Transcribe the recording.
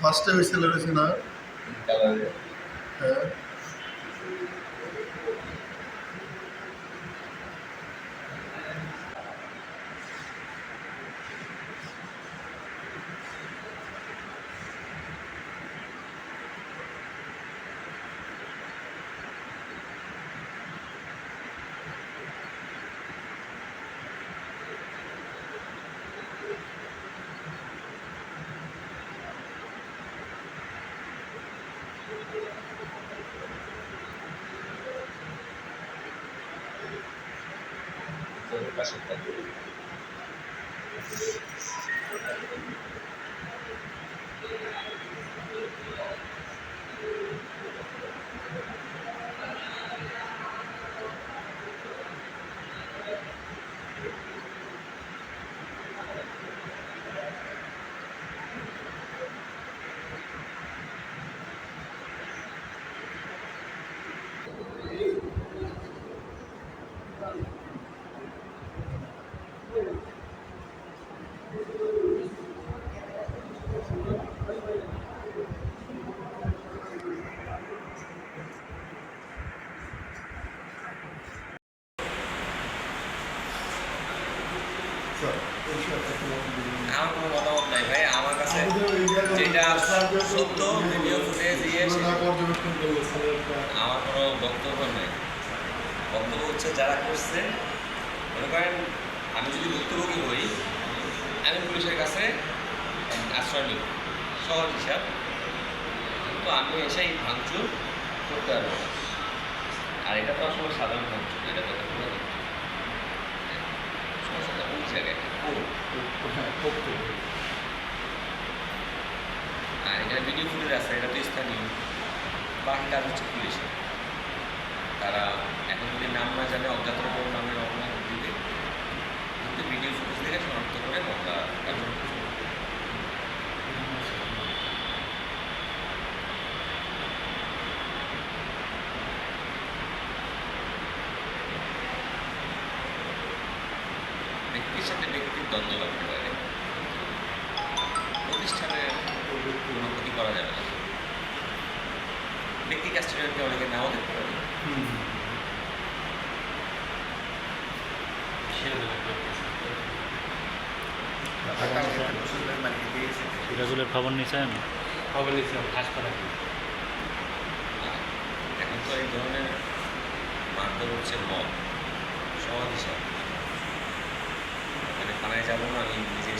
ফার্স্টে হয়েছিল রয়েছে না হ্যাঁ আমার কোনো মতামত নাই ভাই, আমার কাছে যেটা সত্য ভিডিও ফুটেজ দিয়ে আমার কোনো বক্তব্য নেই। বক্তব্য হচ্ছে যারা করছে, মনে করেন আমি যদি ভুক্তভোগী হই, আমি পুলিশের কাছে আশ্রয় নিব, সহজ হিসাব। তো আমি এসে ভাঙচুর করতে পারবো না। আর এটা তো আসলে সাধারণ ভাঙচুর, এটা তো সমস্যাটা কোন জায়গায়? আর এখানে ভিডিও ফুটেজ আছে, এটা তো স্থানীয়, বাকি কাজ হচ্ছে পুলিশের। তারা এখন যদি নাম না জানে অজ্ঞাত নামের অপমান দিবে, কিন্তু ভিডিও ফুটেজ থেকে শনাক্ত করে মামলা কার্যকর করবে। ব্যক্তির সাথে ব্যক্তির দ্বন্দ্ব লাগতে পারে, প্রতিষ্ঠানের কোনো ক্ষতি করা যাবে না। ব্যক্তি কাস্টডিতে অনেকে নাও দেখতে পারে। সিরাজুলের খবর নিয়েছেন? খবর নিয়েছিলাম হাসপাতালে। এখন তো এই ধরনের মারধর হচ্ছে মদ, সহজ হিসাব। মানে থানায় যাবো না, আমি নিজে